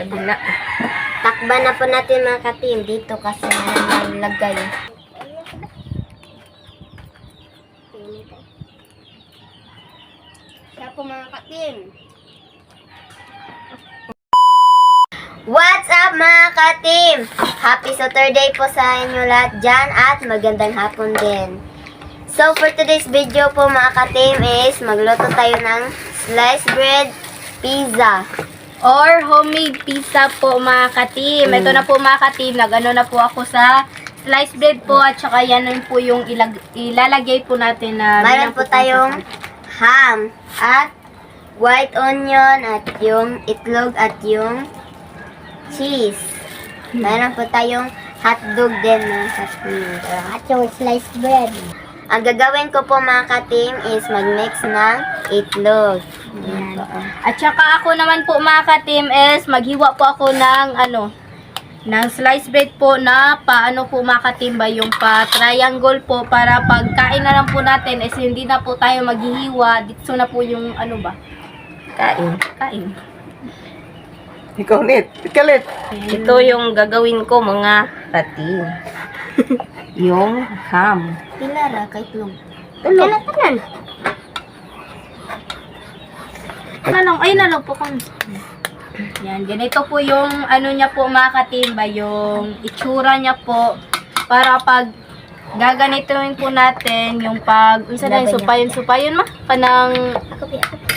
kabila. Takban na po natin mga ka-team dito kasi nalagay. Siya po mga ka-team. What's up mga ka-team? Happy Saturday po sa inyo lahat dyan at magandang hapon din. So for today's video po mga ka-team is magluto tayo ng sliced bread pizza. Or homemade pizza po mga ka-team. Ito na po mga ka-team, nag-ano na po ako sa sliced bread po at saka yan po yung ilalagay po natin na Mayroon po tayong ham at white onion at yung itlog at yung cheese. Mayroon po tayong hotdog din ng at yung sliced bread. Ang gagawin ko po mga ka-team is mag-mix ng itlog. Ayan. At saka ako naman po mga ka-team is maghiwa po ako ng ng sliced bread po na paano po mga ka-team ba yung pa-triangle po para pagkain na lang po natin is hindi na po tayo maghihiwa. Dito na po yung kain. Ikaw ulit. Ikalit. Ito yung gagawin ko mga ka-team. Yung ham. Pila ra kay itlog. Tanan. Ay, nalog po kami. Yan, ganito po yung niya po mga katimba, yung itsura niya po para pag gaganituin po natin yung pag supayon mo kanang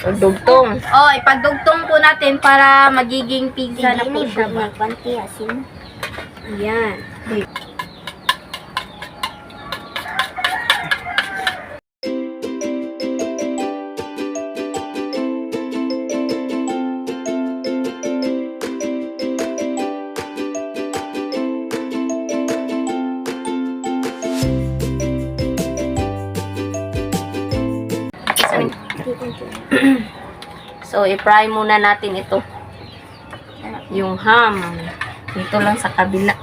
Dugtong. ipagdugtong po natin para magiging pizza na po siya ba. Yan. So, i-fry muna natin ito. Yung ham. Dito lang sa kabila.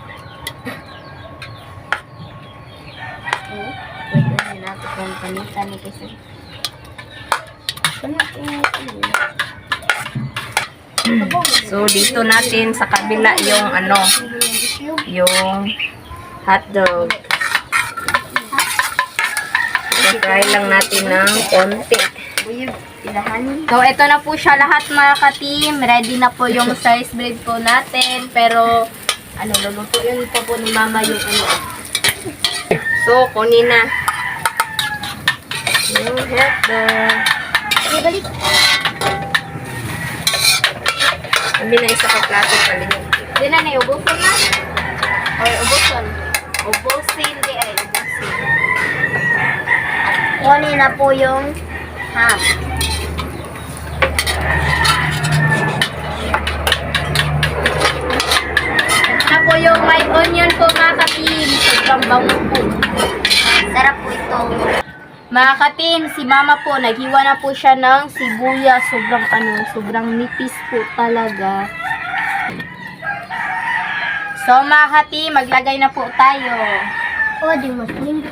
So, dito natin sa kabila yung yung hotdog. I-fry lang natin ng konti. So, ito na po siya lahat mga ka-team. Ready na po yung sliced bread po natin. Pero, lulutuin pa po ni mama yung So, kunin na. Yung hotdog. Ibalik. Hindi na isa ka plato pala yun. Hindi na ubusin na. Or ubusin. Ubusin. Kunin na po yung ham. Na po yung white onion po mga ka-team. Sobrang bango po. Sarap po ito. Mga ka-team, si mama po, naghiwa na po siya ng sibuyas. Sobrang nipis po talaga. So mga ka-team, maglagay na po tayo. Di mo slim.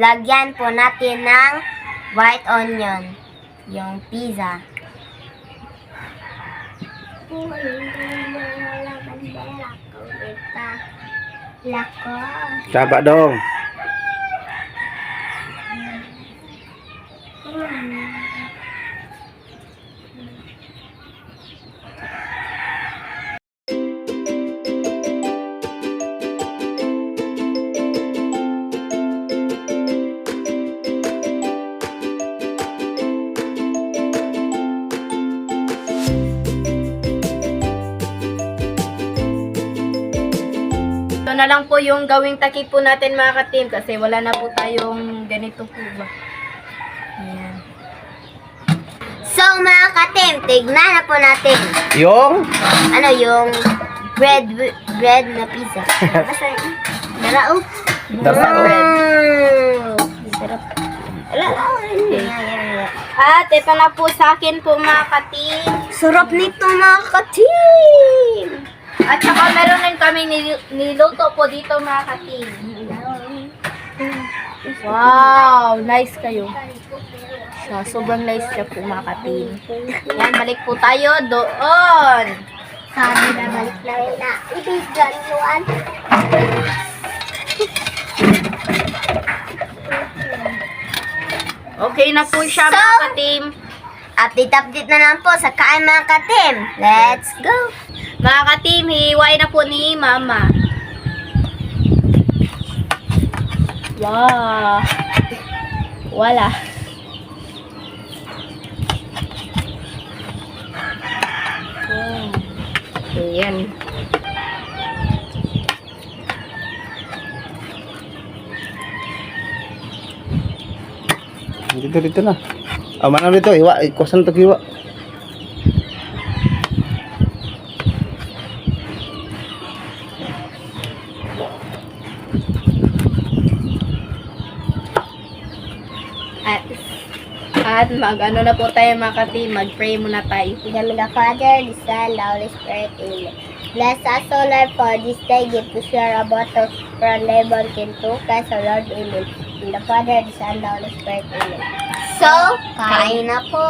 Lagyan po natin ng white onion, yung pizza. Lako. Saba dong. na lang po yung gawing takip po natin mga ka-team kasi wala na po tayong ganito po ba. Ayan. So mga ka-team, tignan na po natin. Yung? Ano yung bread na pizza. Basta yun. Darao. Darao. Sarap. At ito na po sa akin po mga ka-team. Sarap nito mga ka-team. At saka meron din kami niluto po dito mga ka-team. Wow, nice kayo. Siya, sobrang nice siya po mga ka-team. Yan, balik po tayo doon. Sabi na balik namin na ibigan yuan. Okay na po siya So, mga ka-team. Update na lang po sa kain mga ka-team. Let's go. Mga ka-team, hihiwain na po ni Mama. Wow. Wala. Ayan. Dito na. Ah, mana dito? Iwa, ikusan to iwa. At mag-ano na po tayo mga ka-team, mag-pray muna tayo. In the name of the Father, the Son, the Holy Spirit, Amen. Bless us, O Lord, for this day. Give us your about us from labor to Christ, O Lord, Amen. In the Father, the Son, the Holy Spirit, Amen. So, kain na po.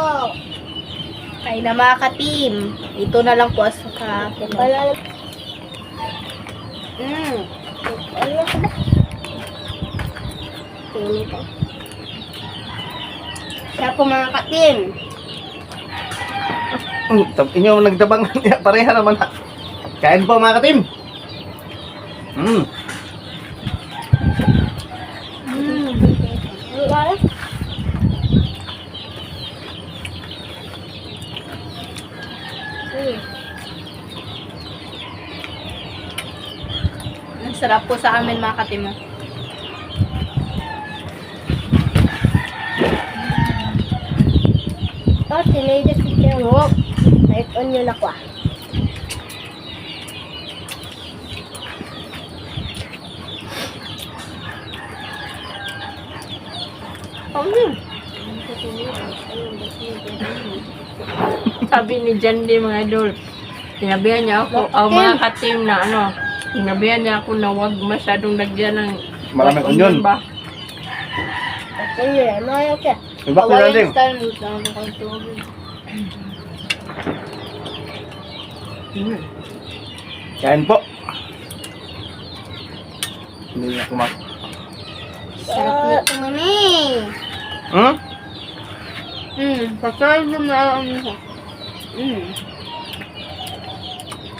Kain na mga ka-team. Ito na lang po sa ka-team. Ano ko ba? Tingin ko. Siya po mga ka-team. Inyo nagtabang pareha naman. Kain po mga ka-team. Ang sarap po sa amin mga ka-team. Oh, tinigas ito yung kahit onion ako ah. Sabi ni Jandy mga idol, sinabihan niya ako, mga ka-team na ano, sinabihan niya ako na huwag masyadong lagyan ng Maraming onion. ba? Onion, ano siya? Iba ko na din. style mo sa mga ka-team. Kain po. Hindi na kumak. Sarap nito, mami. Pasal mo na ano siya.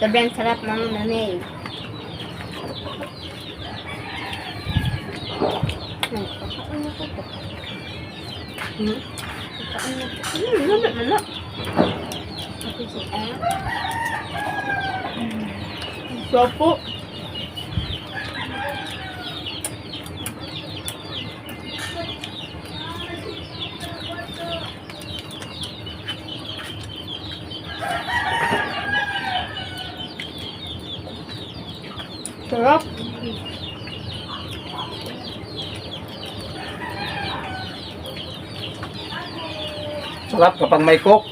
Sobrang sarap mga mami. So po. Sarap. Sarap kapag may coke.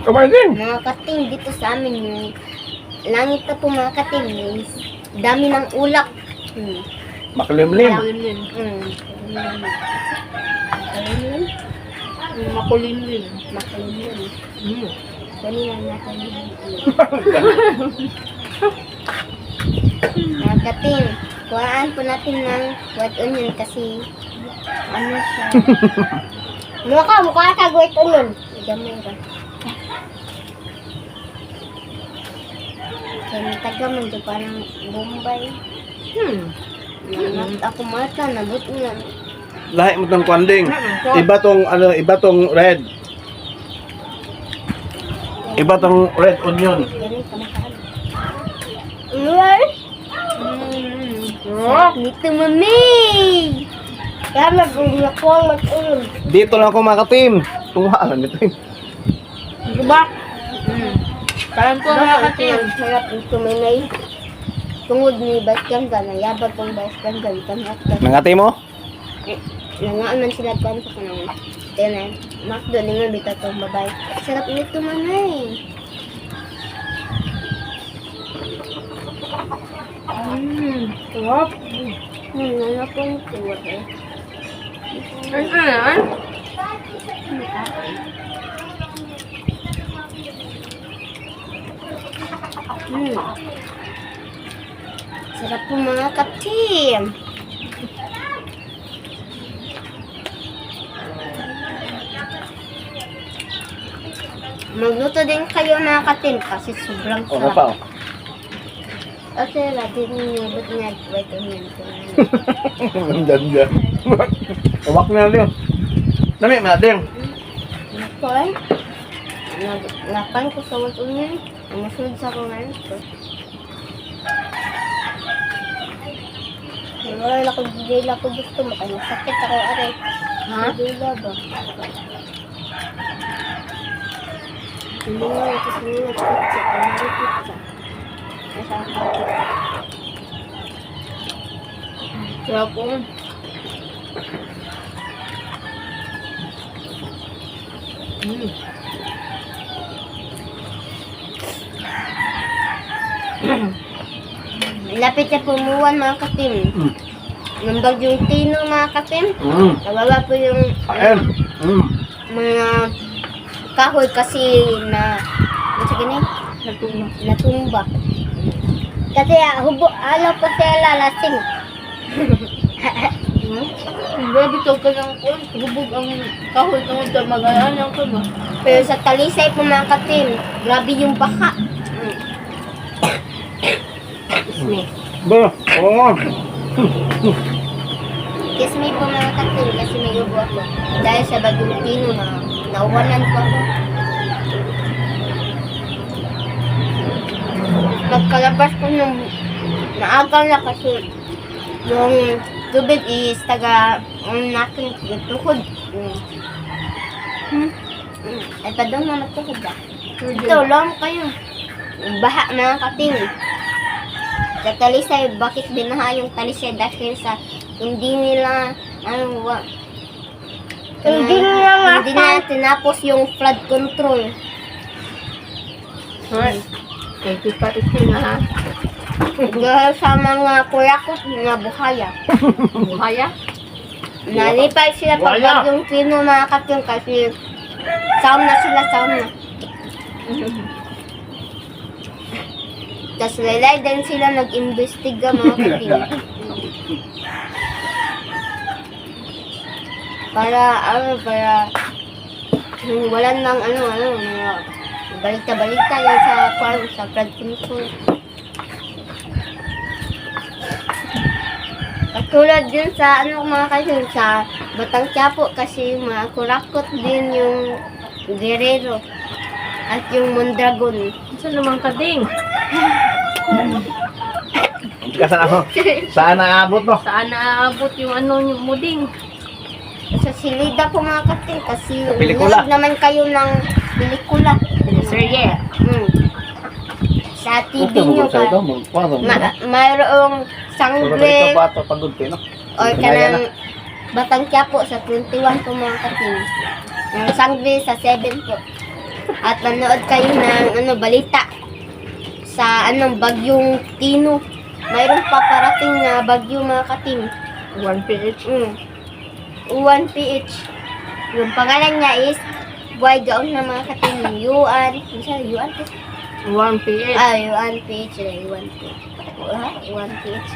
Kumain din. Mga kating dito sa amin yung langit na po mga kating is dami ng ulap. Makulimlim. Makulimlim. Makulimlim. Makulimlim. Mm. Kanina natin mga kating, kuhaan po natin ng white onion kasi ano siya. Mukha ka white onion. Gamay ba? Kaya taga-man doon parang Bombay. Ako mata, nabot nga. Lahi mo tong kwanding. Iba tong ano, iba tong red. Iba tong red onion. Ganun kamakaan. Alright. Nito, mami! Kaya mag-uwi ako ang mag-uwi. Dito lang ako mga katim. Tunga lang dito. Diba? Kain po mga katim. Harap ng tuminay. Tungod ni Baskanga, nayabag kong Baskanga, ikanhat ka. Mga katim mo? Nangaan man sila kan sa kanang tinan. Makdo lingon bitaw tong babae. Sarap nito manay. Sarap. Ano po nito eh. Ano yan? Sarap po mga katim. Magluto din kayo mga katim kasi sobrang O, ano pa sarap. oh. Kasi natin nilibot niya wait a minute. Ang ganda. Tawak na lang. Dami, mading. Okay. Napan ko sa wag niya. Masunod sa ko ngayon. Wala ko dila ko gusto mo kaya sakit ako aray. Ha? Dila ba? Hindi nga ito sinunod pizza. Ano pizza? Nasa sakit. Sarap po. Lapit na pumuwan mga katim. Nung bagyong tino mga katim. Nawala po yung Kain. mga kahoy kasi na ano sa ganyan? Natumba. Kasi alaw po siya lalasing. Grabe to ka ng kuwan. Hubog ang kahoy tungod sa magayanan ko ba? Pero sa talisay po mga katim, grabe yung baka. Isme. Ba? Oo. Kiss me po mga katim kasi may ubo ako. Dahil sa bagyong tino na nauwanan po ako. Nagkalabas ko nung naagal na kasi yung tubig is taga natin tuhod. Ay pa daw na magtuhod ah. Ito lang kayo. Baha mga kating. Sa talisay, bakit binaha yung talisay dahil sa hindi nila hindi nila tinapos yung flood control. Alright. Thank you pa ito na ha. Dahil sa mga kurakot na buhaya. Buhaya? Nalipay sila pag Buhaya. yung pino mga kating kasi sauna sila, sauna. Tapos lalay din sila nag-imbestiga mga kating. Para wala nang mga balita-balita yan sa flood control. Katulad din sa mga kating sa Batang Quiapo kasi mga kurakot din yung Guerrero at yung Mondragon. Saan naman ka ding? Kasan ako? Saan naabot mo? Saan naaabot yung ano yung muding? Sa Silida po mga kating kasi Sa pelikula. nanood naman kayo ng pelikula. Sir, yeah. Sa TV nyo ka. Mayroong sangre Ito pa ito pagod kayo, no? or kanang Batang Quiapo sa 21 po mga kating. Yung sangre sa 7 po. At nanood kayo ng balita sa bagyong Tino. Mayroong paparating na bagyo mga kating. 1PH. 1PH. Yung pangalan niya is Buhay Gaon na mga kating. Yuan. Ano siya? Yuan? 1PH. Yuan PH. Yuan PH. Yuan PH.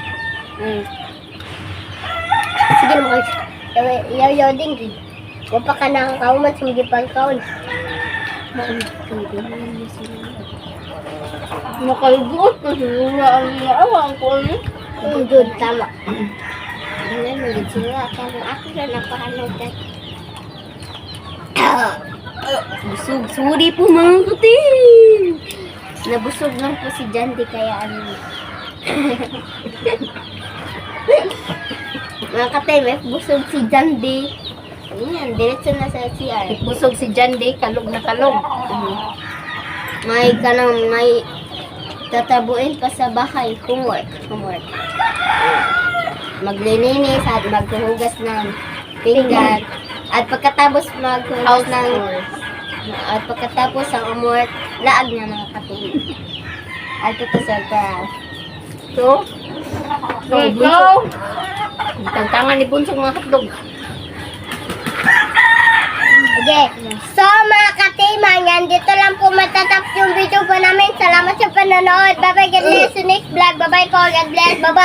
Sige mo kayo. Yaw din. Huwag pa ka nakakauman. Sige pang kaon. Nakaliguot na siguro ang naawang ko. Good, tama. Ganun, magiging sila. Kaya ako na napahanong ka. Busog. Sorry po mga katim. Nabusog lang po si Jandy kaya ano. Mga katim, busog si Jandy. Ayan, diretso na sa CR. Busog si Jandy, kalog na kalog. May tatabuin pa sa bahay. Homework. Maglilinis at maghuhugas ng pinggan. At pagkatapos maghuhugas ng at pagkatapos ang homework, laag na mga katim. At ito sa craft. So, Ikaw! Tantangan ni Bunsong mga hotdog. Okay. So mga katiman, yan dito lang po matatap yung video po namin. Salamat sa panonood. Bye bye, God bless. Next vlog. Bye bye po. God bless. Bye bye.